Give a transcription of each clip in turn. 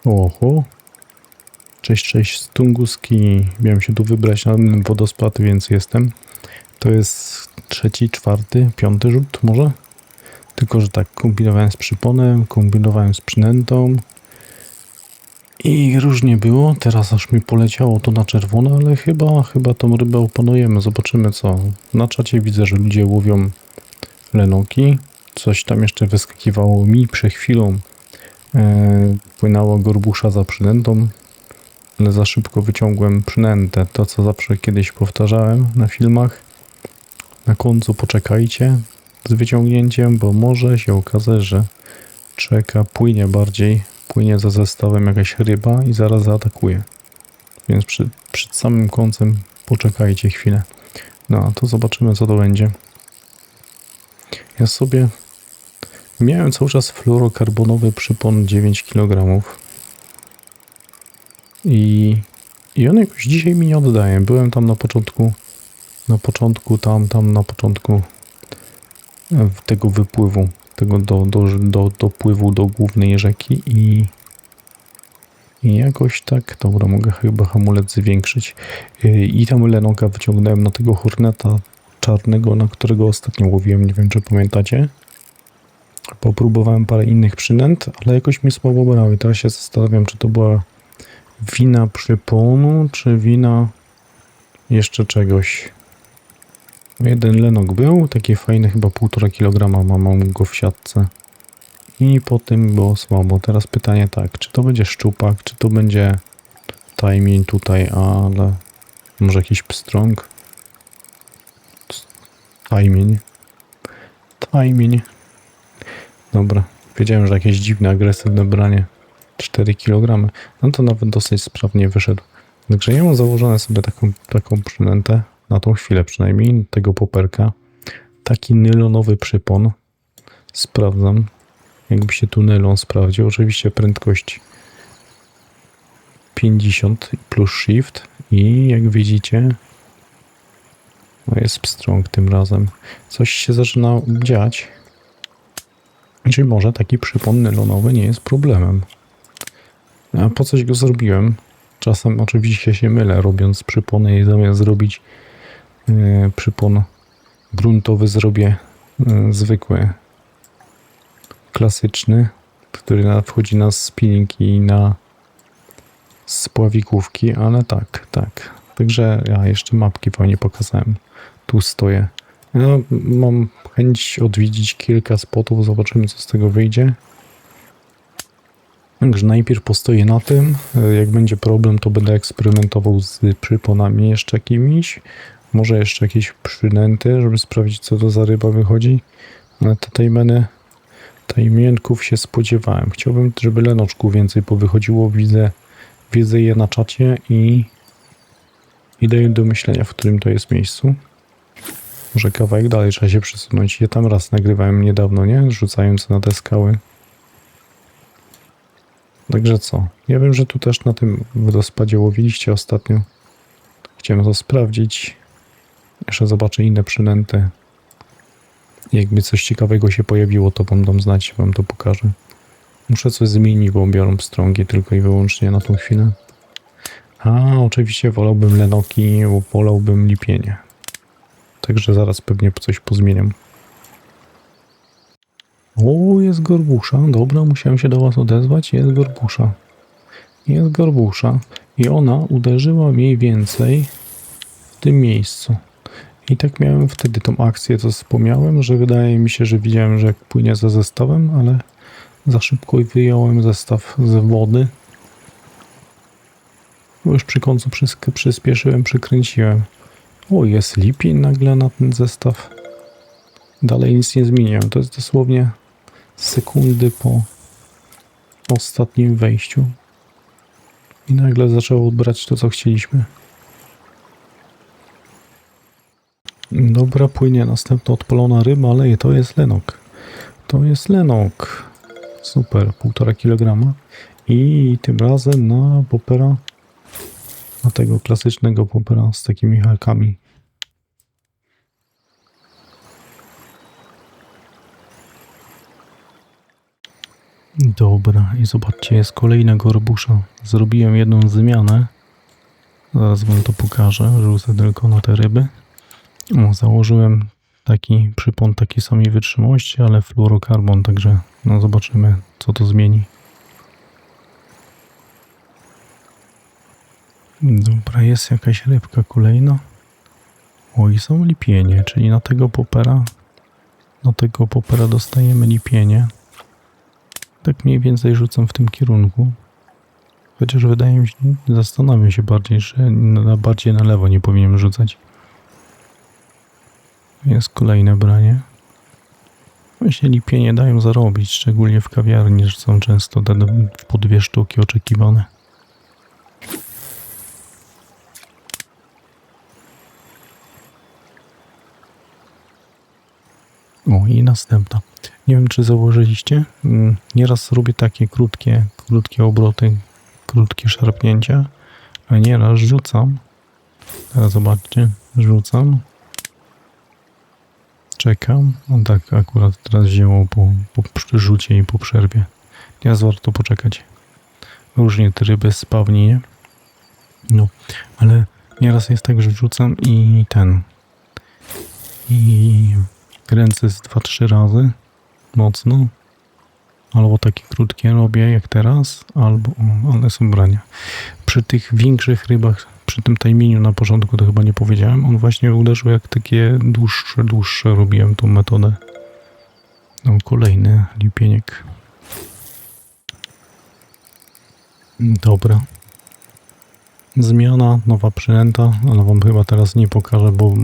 Oho. Cześć z Tunguski. Miałem się tu wybrać na wodospad, więc jestem. To jest 3., 4., 5. rzut może? Tylko, że tak, kombinowałem z przyponem, kombinowałem z przynętą. I różnie było. Teraz aż mi poleciało to na czerwono, ale chyba tą rybę opanujemy. Zobaczymy co. Na czacie widzę, że ludzie łowią lenoki. Coś tam jeszcze wyskakiwało mi przed chwilą. Płynęła gorbusza za przynętą, ale za szybko wyciągłem przynętę. To co zawsze kiedyś powtarzałem na filmach. Na końcu poczekajcie z wyciągnięciem, bo może się okazać, że płynie za zestawem jakaś ryba i zaraz zaatakuje. Więc przed samym końcem poczekajcie chwilę. No a to zobaczymy co to będzie. Ja sobie miałem cały czas fluorokarbonowy przypon 9 kg. I on jakoś dzisiaj mi nie oddaje. Byłem tam na początku tego wypływu, tego dopływu do głównej rzeki i jakoś tak, dobra, mogę chyba hamulec zwiększyć. I tam lenoka wyciągnąłem na tego horneta czarnego, na którego ostatnio łowiłem, nie wiem czy pamiętacie. Popróbowałem parę innych przynęt, ale jakoś mi słabo brały. Teraz się zastanawiam, czy to była wina przyponu, czy wina jeszcze czegoś. Jeden lenok był, taki fajny, chyba 1,5 kg, mam go w siatce. I po tym było słabo. Teraz pytanie tak, czy to będzie szczupak, czy to będzie timing tutaj, ale może jakiś pstrąg? Timing. Dobra, wiedziałem, że jakieś dziwne, agresywne branie. 4 kg. No to nawet dosyć sprawnie wyszedł. Także ja mam założone sobie taką przynętę, na tą chwilę przynajmniej, tego poperka. Taki nylonowy przypon. Sprawdzam, jakby się tu nylon sprawdził. Oczywiście prędkość 50 plus shift i jak widzicie, no jest pstrąg tym razem. Coś się zaczyna dziać. Czyli może taki przypon nylonowy nie jest problemem. A po coś go zrobiłem? Czasem oczywiście się mylę, robiąc przypony i zamiast zrobić przypon gruntowy, zrobię zwykły, klasyczny, który wchodzi na spinning i na spławikówki, ale tak. Także ja jeszcze mapki wam nie pokazałem. Tu stoję. Ja mam chęć odwiedzić kilka spotów, zobaczymy co z tego wyjdzie. Także najpierw postoję na tym, jak będzie problem, to będę eksperymentował z przyponami jeszcze jakimiś, może jeszcze jakieś przynęty, żeby sprawdzić co to za ryba wychodzi, ale te tajmienków się spodziewałem. Chciałbym, żeby lenoczku więcej powychodziło, widzę je na czacie i daję do myślenia, w którym to jest miejscu. Może kawałek dalej trzeba się przesunąć. Ja tam raz nagrywałem niedawno, nie? Rzucając na te skały. Także co? Ja wiem, że tu też na tym wodospadzie łowiliście ostatnio. Chciałem to sprawdzić. Jeszcze zobaczę inne przynęty. Jakby coś ciekawego się pojawiło, to wam dam znać, wam to pokażę. Muszę coś zmienić, bo biorą pstrągi tylko i wyłącznie na tą chwilę. A oczywiście wolałbym lenoki, bo wolałbym lipienie. Także zaraz pewnie coś pozmieniam. O, jest gorbusza. Dobra, musiałem się do was odezwać. Jest gorbusza. I ona uderzyła mniej więcej w tym miejscu. I tak miałem wtedy tą akcję, co wspomniałem, że wydaje mi się, że widziałem, że jak płynie za zestawem, ale za szybko wyjąłem zestaw z wody. Bo już przy końcu przyspieszyłem, przykręciłem. O, jest lipień nagle na ten zestaw. Dalej nic nie zmieniłem. To jest dosłownie sekundy po ostatnim wejściu. I nagle zaczęło odbrać to, co chcieliśmy. Dobra, płynie następna odpalona ryba, ale to jest lenok. Super, 1,5 kg. I tym razem na popera, na tego klasycznego popera z takimi hakami. Dobra, i zobaczcie, jest kolejna gorbusza. Zrobiłem jedną zmianę. Zaraz wam to pokażę. Rzucę tylko na te ryby. O, założyłem taki przypon takiej samej wytrzymałości, ale fluorokarbon, także no zobaczymy, co to zmieni. Dobra, jest jakaś rybka kolejna. O, i są lipienie, czyli na tego popera dostajemy lipienie. Tak mniej więcej rzucam w tym kierunku. Chociaż wydaje mi się, zastanawiam się bardziej, że bardziej na lewo nie powinienem rzucać. Jest kolejne branie. Właśnie lipienie dają zarobić, szczególnie w kawiarni, że są często te po 2 sztuki oczekiwane. O, i następna. Nie wiem, czy zauważyliście, nieraz robię takie krótkie obroty, krótkie szarpnięcia, a nieraz rzucam. Teraz zobaczcie, rzucam. Czekam. No tak, akurat teraz wzięło po rzucie i po przerwie. Nieraz warto poczekać. Różnie te ryby spawni, nie? No, ale nieraz jest tak, że rzucam i kręcę z 2-3 razy mocno, albo takie krótkie robię jak teraz, albo ale są brania. Przy tych większych rybach, przy tym tajmieniu na początku to chyba nie powiedziałem, on właśnie uderzył jak takie dłuższe robiłem tą metodę. No, kolejny lipieniek. Dobra. Zmiana, nowa przynęta, ale wam chyba teraz nie pokażę, bo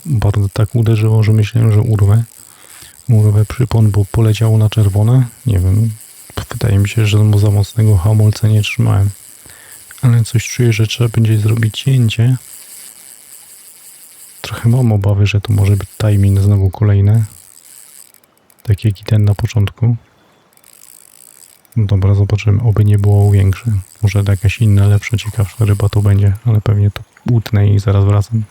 bardzo tak uderzyło, że myślałem, że urwę przypon, bo poleciało na czerwone. Nie wiem, wydaje mi się, że za mocnego hamulca nie trzymałem. Ale coś czuję, że trzeba będzie zrobić cięcie. Trochę mam obawy, że to może być timing znowu kolejny. Tak jak i ten na początku. No dobra, zobaczymy, oby nie było większe. Może jakaś inna, lepsza, ciekawsza ryba to będzie, ale pewnie to utnę i zaraz wracam.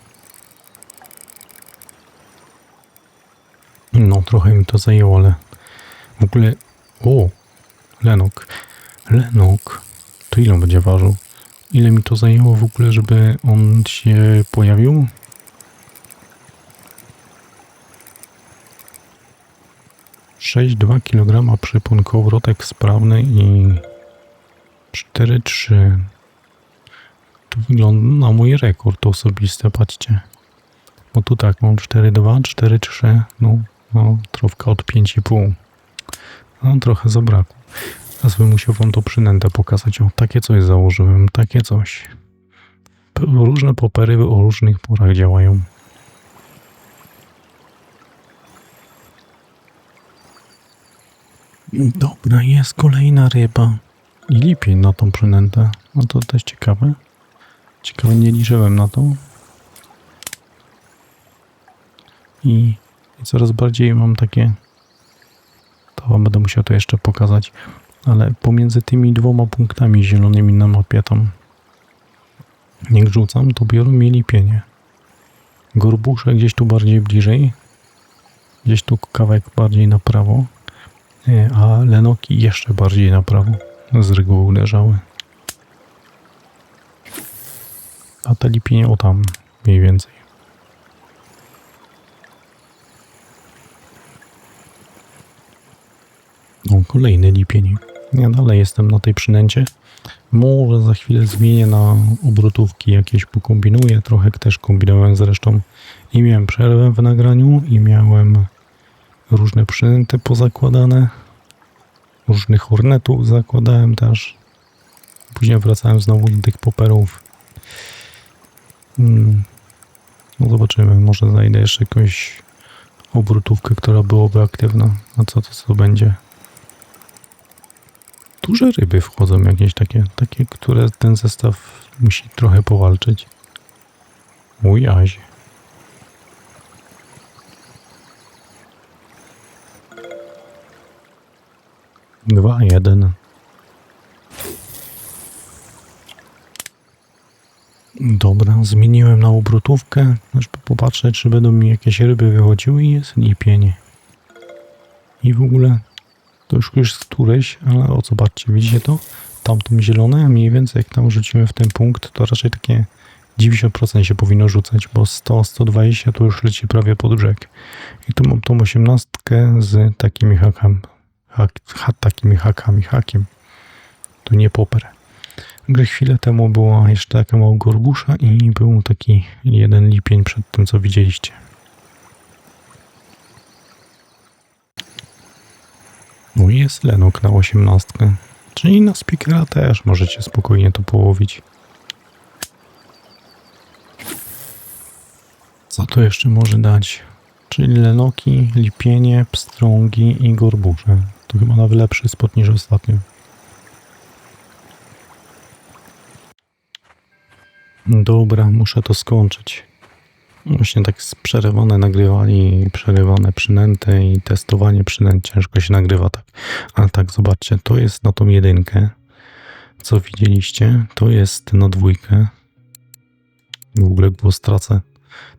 No, trochę mi to zajęło, ale w ogóle... O! Lenok. To ile on będzie ważył? Ile mi to zajęło w ogóle, żeby on się pojawił? ...6,2 kg przypon, kołowrotek sprawny i 4,3. To wygląda na mój rekord osobisty, patrzcie. Bo tu tak, mam 4,2, 4,3, no trofka od 5,5. No trochę zabrakło. Teraz bym musiał wam to przynętę pokazać. O, takie coś założyłem, takie coś. Różne popery o różnych porach działają. Dobra, jest kolejna ryba. I lipień na tą przynętę. No to też ciekawe. Ciekawe, nie liczyłem na to. I coraz bardziej mam takie... To wam będę musiał to jeszcze pokazać. Ale pomiędzy tymi 2 punktami zielonymi na mapie tam... Jak rzucam, to biorą mi lipienie. Gorbusze gdzieś tu bardziej bliżej. Gdzieś tu kawałek bardziej na prawo. A lenoki jeszcze bardziej na prawo. Z reguły uderzały. A te lipienie o tam mniej więcej. O, kolejny lipień. Ja dalej jestem na tej przynęcie. Może za chwilę zmienię na obrotówki jakieś, pokombinuję. Trochę też kombinowałem zresztą. I miałem przerwę w nagraniu i miałem różne przynęty pozakładane. Różnych hornetów zakładałem też. Później wracałem znowu do tych poperów. No zobaczymy, może znajdę jeszcze jakąś obrotówkę, która byłaby aktywna. A co to będzie? Duże ryby wchodzą jakieś takie, które ten zestaw musi trochę powalczyć. Mój jazie. Dwa, jeden. Dobra, zmieniłem na obrotówkę, żeby popatrzeć, czy będą mi jakieś ryby wychodziły i jest lipienie. I w ogóle to już jest któryś, ale o zobaczcie, widzicie to? Tamtym zielone, a mniej więcej jak tam rzucimy w ten punkt, to raczej takie 90% się powinno rzucać, bo 100-120 to już leci prawie pod brzeg. I tu mam tą 18 z takimi hakami. Hakiem. To nie popper. Gdy chwilę temu była jeszcze taka mała gorbusza i był taki jeden lipień przed tym, co widzieliście. No i jest lenok na 18. Czyli na speakera też możecie spokojnie to połowić. Co to jeszcze może dać? Czyli lenoki, lipienie, pstrągi i gorbusze. To chyba nawet lepszy spot niż ostatnio. Dobra, muszę to skończyć. Właśnie tak przerywane nagrywali, przerywane przynęty i testowanie przynęt ciężko się nagrywa tak. Ale tak, zobaczcie, to jest na tą 1, co widzieliście, to jest na 2. W ogóle głos tracę.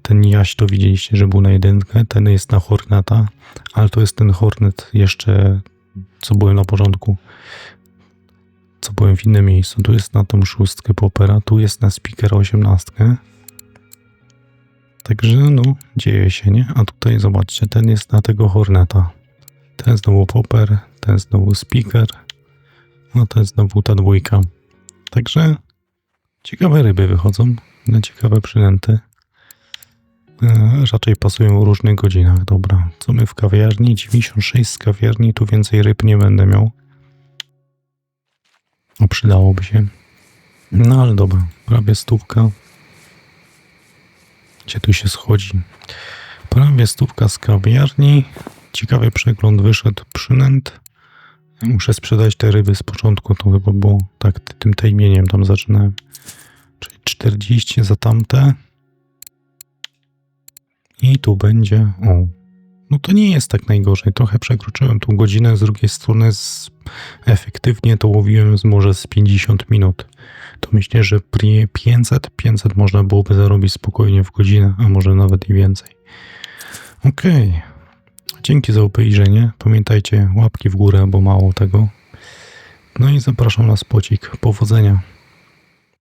Ten jaś to widzieliście, że był na 1, ten jest na Horneta, ale to jest ten Hornet jeszcze, co byłem na początku. Co byłem w innym miejscu. Tu jest na tą 6 popera, tu jest na speakera 18. Także no, dzieje się, nie? A tutaj zobaczcie, ten jest na tego Horneta. Ten znowu popper, ten znowu speaker, a ten znowu ta 2. Także ciekawe ryby wychodzą, na ciekawe przynęty. Raczej pasują w różnych godzinach. Dobra, co my w kawiarni? 96 z kawiarni, tu więcej ryb nie będę miał. O, przydałoby się. No ale dobra, prawie 100. Gdzie tu się schodzi? Prawie 100 z kawiarni. Ciekawy przegląd wyszedł przynęt. Muszę sprzedać te ryby z początku, to chyba było tak tym tajmieniem tam zaczynałem. Czyli 40 za tamte. I tu będzie, o, no to nie jest tak najgorzej. Trochę przekroczyłem tą godzinę, z drugiej strony efektywnie to łowiłem może z 50 minut. To myślę, że 500 można byłoby zarobić spokojnie w godzinę, a może nawet i więcej. Okej. Dzięki za obejrzenie. Pamiętajcie, łapki w górę, bo mało tego. No i zapraszam na spocik. Powodzenia.